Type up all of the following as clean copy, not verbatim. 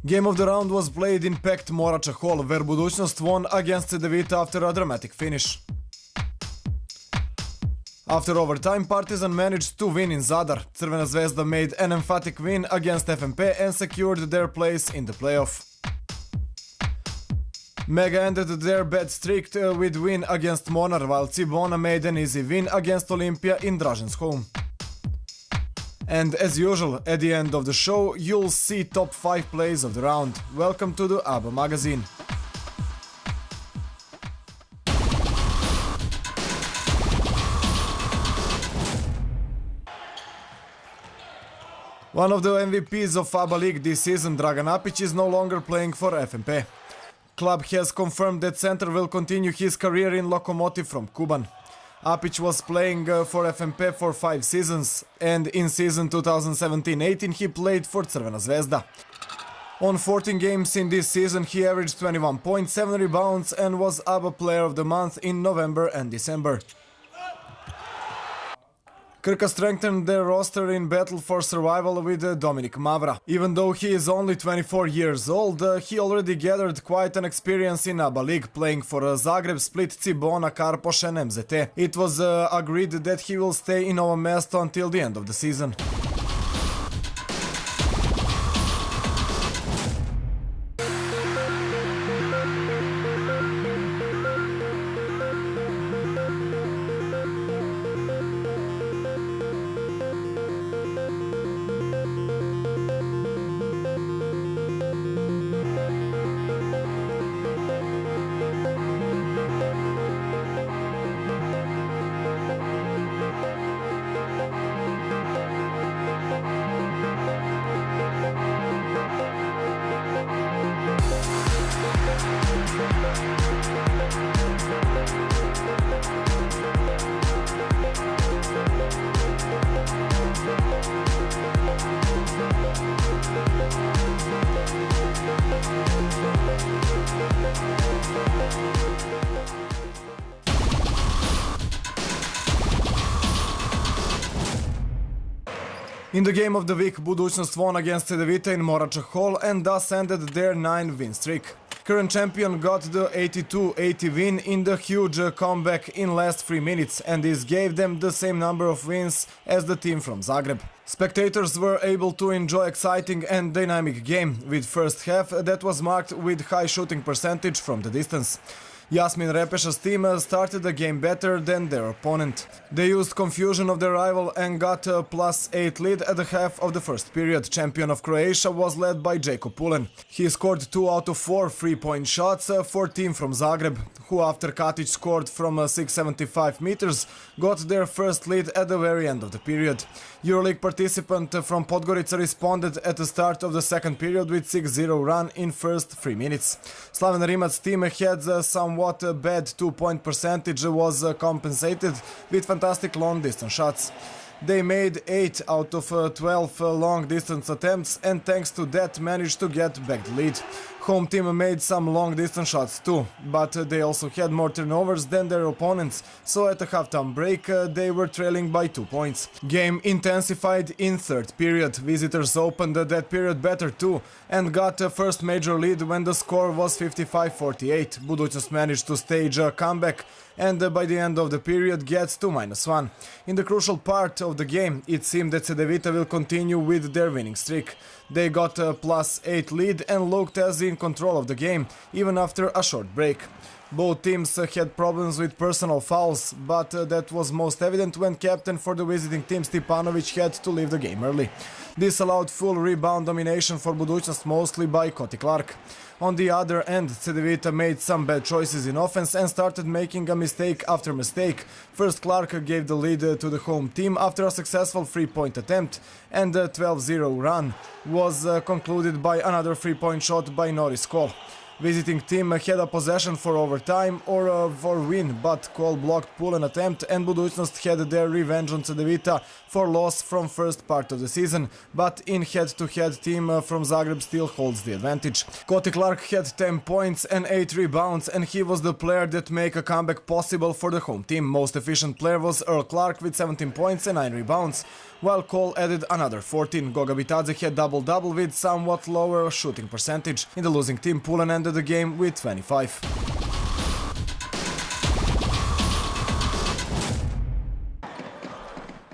Game of the round was played in packed Morača Hall, where Budućnost won against Cedevita after a dramatic finish. After overtime, Partizan managed to win in Zadar. Crvena zvezda made an emphatic win against FNP and secured their place in the playoff. Mega ended their bad streak with win against Monar, while Cibona made an easy win against Olimpija in Dražen's home. And as usual, at the end of the show, you'll see top 5 plays of the round. Welcome to the ABBA magazine. One of the MVPs of ABBA League this season, Dragan Apić, is no longer playing for FNP. Club has confirmed that center will continue his career in Lokomotiv from Kuban. Apić was playing for FNP for 5 seasons, and in season 2017-18 he played for Crvena zvezda. On 14 games in this season he averaged 21 points, 7 rebounds and was ABBA Player of the Month in November and December. Krka strengthened their roster in battle for survival with Dominik Mavra. Even though he is only 24 years old, he already gathered quite an experience in ABBA League, playing for Zagreb, Split, Cibona, Karpoš and MZT. It was agreed that he will stay in Novo Mesto until the end of the season. In the game of the week, Budućnost won against Cedevita in Morača Hall and thus ended their 9-win streak. Current champion got the 82-80 win in the huge comeback in last 3 minutes, and this gave them the same number of wins as the team from Zagreb. Spectators were able to enjoy exciting and dynamic game, with first half that was marked with high shooting percentage from the distance. Jasmin Repeša's team started the game better than their opponent. They used confusion of their rival and got a +8 lead at the half of the first period. Champion of Croatia was led by Jacob Pulen. He scored 2 out of 4 3-point shots for team from Zagreb, who after Katic scored from 675 meters, got their first lead at the very end of the period. EuroLeague participant from Podgorica responded at the start of the second period with 6-0 run in first 3 minutes. Slaven Rimac's team had somewhat bad 2-point percentage was compensated with fantastic long-distance shots. They made 8 out of 12 long-distance attempts and thanks to that managed to get back the lead. Home team made some long-distance shots too, but they also had more turnovers than their opponents, so at the halftime break they were trailing by 2 points. Game intensified in third period. Visitors opened that period better too and got a first major lead when the score was 55-48. Budućnost managed to stage a comeback and by the end of the period gets to -1. In the crucial part of the game, it seemed that Cedevita will continue with their winning streak. They got a +8 lead and looked as in control of the game, even after a short break. Both teams had problems with personal fouls, but that was most evident when captain for the visiting team Stipanovic had to leave the game early. This allowed full rebound domination for Budućnost, mostly by Coti Clark. On the other end, Cedevita made some bad choices in offense and started making a mistake after mistake. First, Clark gave the lead to the home team after a successful 3-point attempt, and the 12-0 run was concluded by another 3-point shot by Norris Cole. Visiting team had a possession for overtime or for win, but Kol blocked pull-in attempt and Budućnost had their revenge on Cedevita for loss from first part of the season, but in head-to-head team from Zagreb still holds the advantage. Coti Clark had 10 points and 8 rebounds, and he was the player that made a comeback possible for the home team. Most efficient player was Earl Clark with 17 points and 9 rebounds, while Cole added another 14. Goga Bitadze had double-double with somewhat lower shooting percentage. In the losing team, Pullen ended the game with 25.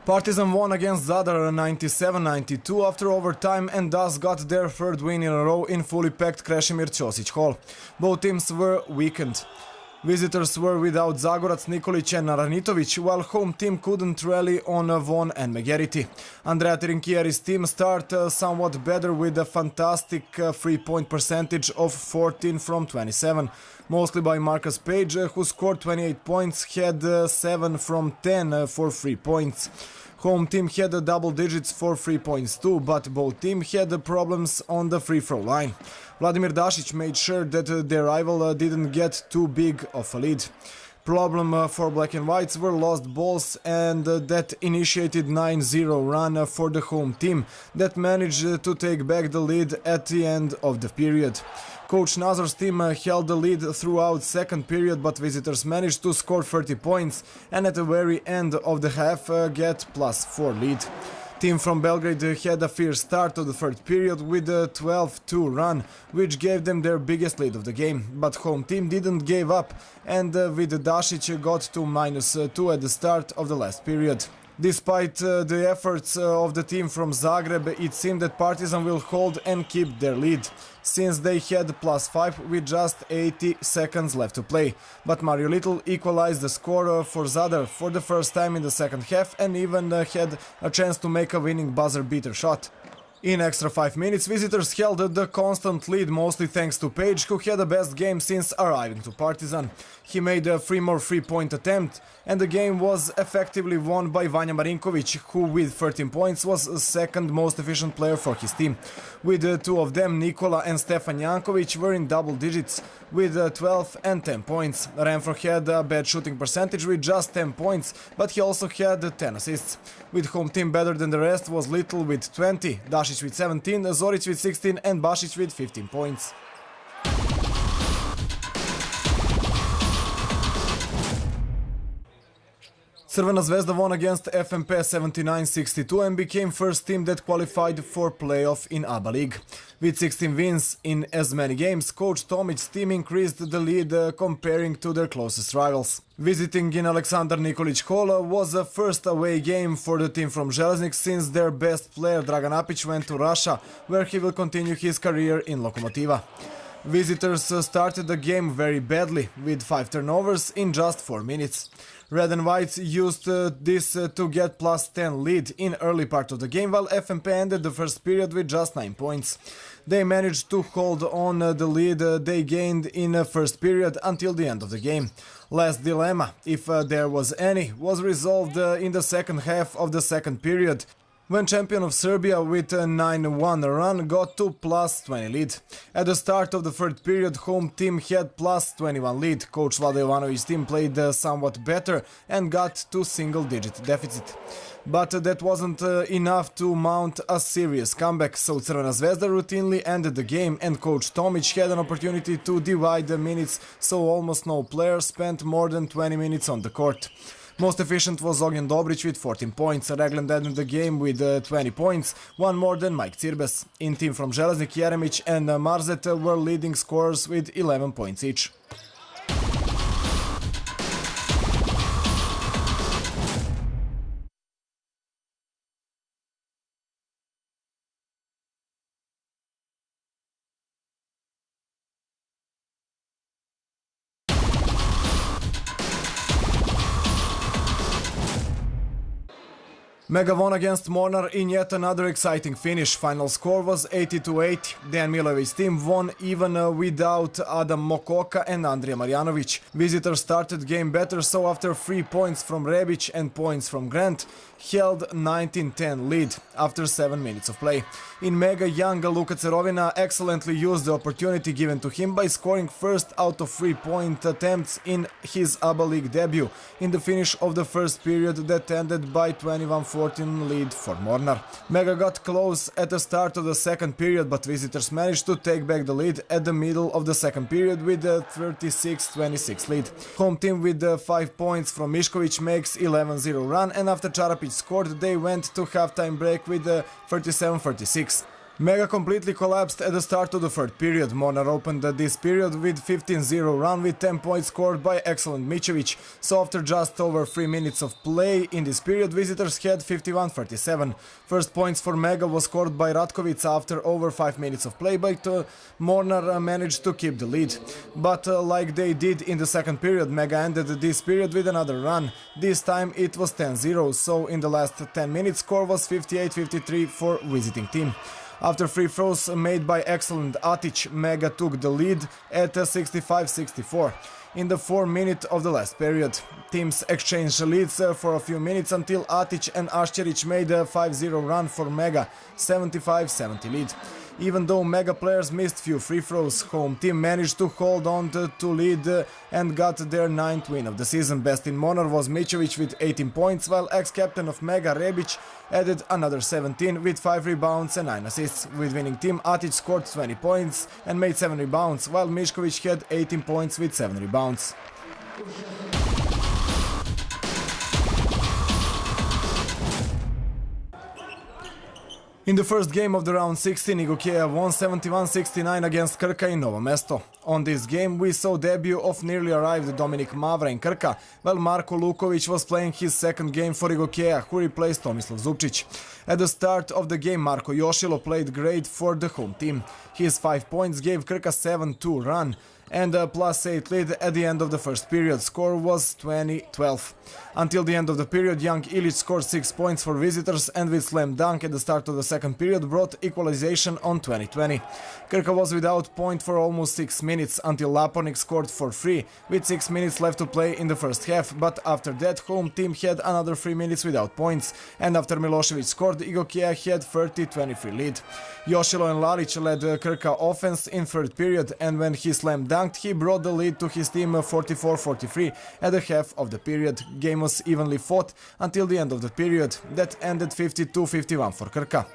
Partizan won against Zadar 97-92 after overtime and thus got their third win in a row in fully packed Krešimir Ćosić Hall. Both teams were weakened. Visitors were without Zagorac, Nikolic and Aranitovic, while home team couldn't rally on Von and Megherity. Andrea Trinchieri's team started somewhat better with a fantastic three-point percentage of 14 from 27, mostly by Marcus Page, who scored 28 points, had 7 from 10 for 3 points. Home team had double digits for 3 points too, but both teams had problems on the free throw line. Vladimir Dašić made sure that their rival didn't get too big of a lead. Problem for Black and Whites were lost balls, and that initiated 9-0 run for the home team that managed to take back the lead at the end of the period. Coach Nazar's team held the lead throughout second period, but visitors managed to score 30 points and at the very end of the half get +4 lead. Team from Belgrade had a fierce start of the third period with a 12-2 run, which gave them their biggest lead of the game, but home team didn't give up and with Dašić got to -2 at the start of the last period. Despite the efforts of the team from Zagreb, it seemed that Partizan will hold and keep their lead, since they had +5 with just 80 seconds left to play. But Mario Little equalized the score for Zadar for the first time in the second half and even had a chance to make a winning buzzer-beater shot. In extra 5 minutes, visitors held the constant lead, mostly thanks to Page, who had the best game since arriving to Partizan. He made 3 more three-point attempts, and the game was effectively won by Vanja Marinkovic, who with 13 points was the second most efficient player for his team. With 2 of them, Nikola and Stefan Jankovic, were in double digits with 12 and 10 points. Renfro had a bad shooting percentage with just 10 points, but he also had 10 assists. With home team better than the rest was Little with 20, Dašić with 17, Zoric with 16 and Bašić with 15 points. Crvena Zvezda won against FNP 79-62 and became first team that qualified for playoff in ABA League. With 16 wins in as many games, coach Tomic's team increased the lead comparing to their closest rivals. Visiting in Aleksandar Nikolić Hall was a first away game for the team from Železnik since their best player Dragan Apić went to Russia, where he will continue his career in Lokomotiva. Visitors started the game very badly, with 5 turnovers in just 4 minutes. Red and Whites used this to get +10 lead in early part of the game, while FNP ended the first period with just 9 points. They managed to hold on the lead they gained in first period until the end of the game. Last dilemma, if there was any, was resolved in the second half of the second period, when champion of Serbia with a 9-1 run got to +20 lead. At the start of the third period, home team had +21 lead. Coach Vlada Jovanovic's team played somewhat better and got to single-digit deficit. But that wasn't enough to mount a serious comeback, so Crvena Zvezda routinely ended the game and coach Tomic had an opportunity to divide the minutes, so almost no player spent more than 20 minutes on the court. Most efficient was Ognjen Dobrić with 14 points. Regland ended the game with 20 points, one more than Mike Cirbes. In team from Železnik, Jeremić and Marzet were leading scorers with 11 points each. Mega won against Mornar in yet another exciting finish. Final score was 80-80. Dejan Milevic's team won even without Adam Mokoka and Andrija Marjanovic. Visitors started game better, so after 3 points from Rebic and points from Grant, held 19-10 lead after 7 minutes of play. In Mega, young Luka Cerovina excellently used the opportunity given to him by scoring first out of 3-point attempts in his ABA League debut in the finish of the first period that ended by 21-14 lead for Mornar. Mega got close at the start of the second period, but visitors managed to take back the lead at the middle of the second period with a 36-26 lead. Home team with 5 points from Mišković makes 11-0 run, and after Čarapić scored, they went to halftime break with 37-36. Mega completely collapsed at the start of the third period. Mornar opened this period with 15-0 run with 10 points scored by excellent Mičević. So after just over 3 minutes of play in this period, visitors had 51-37. First points for Mega was scored by Ratkovic after over 5 minutes of play, but Mornar managed to keep the lead. But like they did in the second period, Mega ended this period with another run. This time it was 10-0, so in the last 10 minutes score was 58-53 for visiting team. After free throws made by excellent Atic, Mega took the lead at 65-64 in the 4 minutes of the last period. Teams exchanged leads for a few minutes until Atic and Ašćerić made a 5-0 run for Mega, 75-70 lead. Even though Mega players missed few free throws, home team managed to hold on to lead and got their 9th win of the season. Best in Mornar was Mičević with 18 points, while ex-captain of Mega, Rebic, added another 17 with 5 rebounds and 9 assists. With winning team, Atic scored 20 points and made 7 rebounds, while Mišković had 18 points with 7 rebounds. In the first game of the round 16, Igokea won 71-69 against Krka in Novo Mesto. On this game, we saw debut of nearly arrived Dominik Mavra in Krka, while Marko Lukovic was playing his second game for Igokea, who replaced Tomislav Zupčić. At the start of the game, Marko Jošilo played great for the home team. His 5 points gave Krka 7-2 run and a +8 lead at the end of the first period. Score was 20-12. Until the end of the period, young Ilić scored 6 points for visitors and with slam dunk at the start of the second period brought equalization on 20-20. Krka was without point for almost 6 minutes until Lapornik scored for 3 with 6 minutes left to play in the first half, but after that home team had another 3 minutes without points, and after Milošević scored, Igokea had 30-23 lead. Jošilo and Lalić led Krka offense in third period, and when he slam dunked, he brought the lead to his team 44-43 at the half of the period. Game was evenly fought until the end of the period, that ended 52-51 for Krka.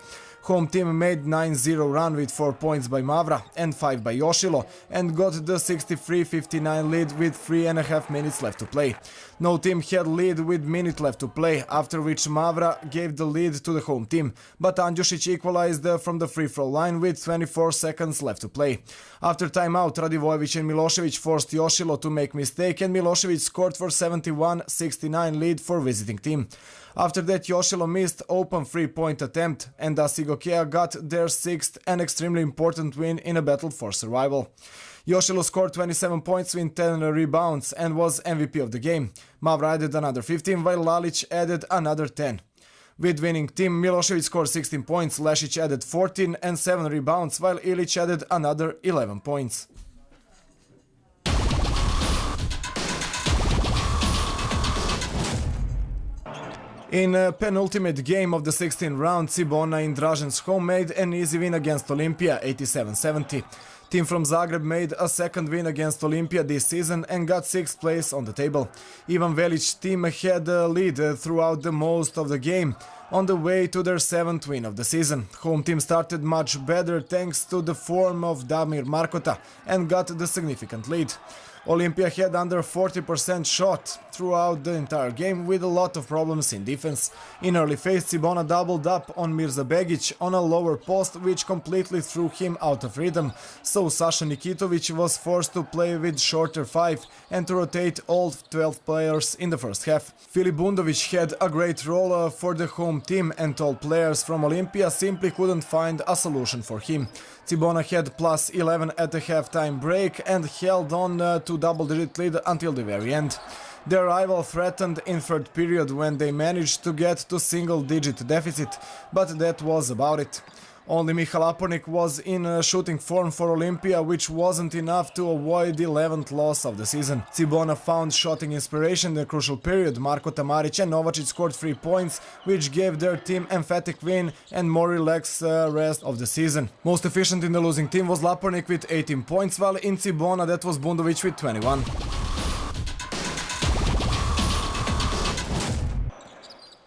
Home team made 9-0 run with 4 points by Mavra and 5 by Jošilo and got the 63-59 lead with 3.5 minutes left to play. No team had lead with minute left to play, after which Mavra gave the lead to the home team, but Andjušić equalized from the free throw line with 24 seconds left to play. After timeout, Radivojević and Milošević forced Jošilo to make mistake, and Milošević scored for 71-69 lead for visiting team. After that, Jošilo missed open 3-point attempt, and thus Igokea got their 6th and extremely important win in a battle for survival. Jošilo scored 27 points with 10 rebounds and was MVP of the game. Mavra added another 15, while Lalić added another 10. With winning team, Milošević scored 16 points, Lešić added 14 and 7 rebounds, while Ilić added another 11 points. In a penultimate game of the 16th round, Cibona in Dražen's home made an easy win against Olimpija, 87-70. Team from Zagreb made a second win against Olimpija this season and got 6th place on the table. Ivan Velic's team had a lead throughout the most of the game, on the way to their 7th win of the season. Home team started much better thanks to the form of Damir Markota and got the significant lead. Olimpija had under 40% shot throughout the entire game with a lot of problems in defense. In early phase, Cibona doubled up on Mirza Begić on a lower post, which completely threw him out of rhythm, so Sasha Nikitovic was forced to play with shorter 5 and to rotate all 12 players in the first half. Filip Bundovic had a great role for the home team, and all players from Olimpija simply couldn't find a solution for him. Cibona had +11 at the halftime break and held on to double-digit lead until the very end. Their rival threatened in third period when they managed to get to single-digit deficit, but that was about it. Only Michal Apornik was in shooting form for Olympia, which wasn't enough to avoid the 11th loss of the season. Cibona found shooting inspiration in the crucial period. Marko Tamaric and Novacic scored 3 points, which gave their team emphatic win and more relaxed rest of the season. Most efficient in the losing team was Lapornik with 18 points, while in Cibona that was Bundovic with 21.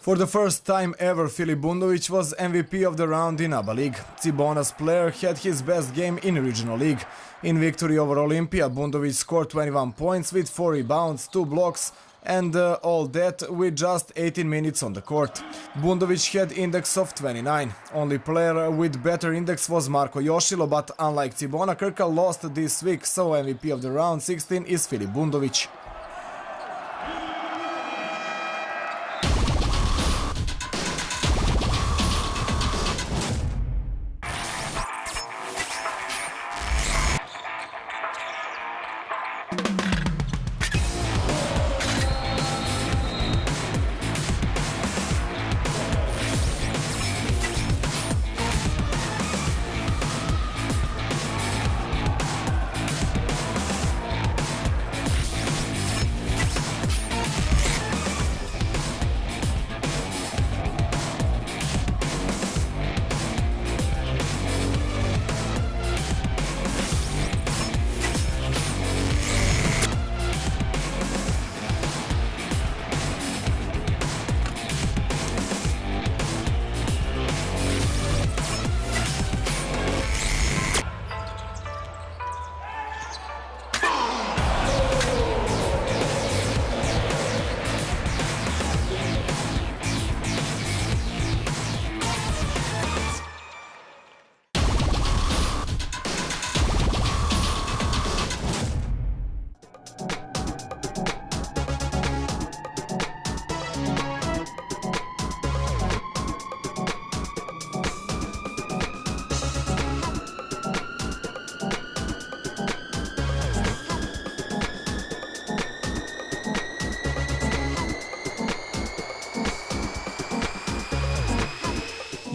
For the first time ever, Filip Bundovic was MVP of the round in ABA League. Cibona's player had his best game in Regional League. In victory over Olympia, Bundovic scored 21 points with 4 rebounds, 2 blocks, and all that with just 18 minutes on the court. Bundovic had index of 29. Only player with better index was Marko Jošilo, but unlike Cibona, Krka lost this week, so MVP of the round 16 is Filip Bundovic.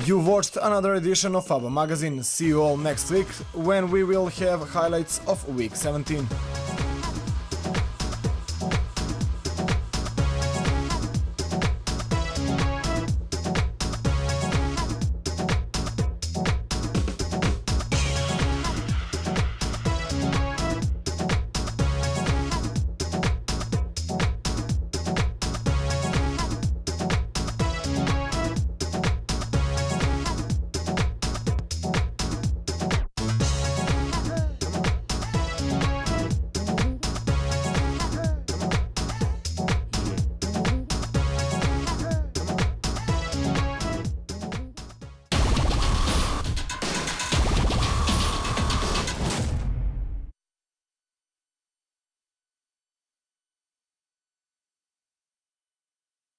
You watched another edition of ABBA Magazine. See you all next week when we will have highlights of week 17.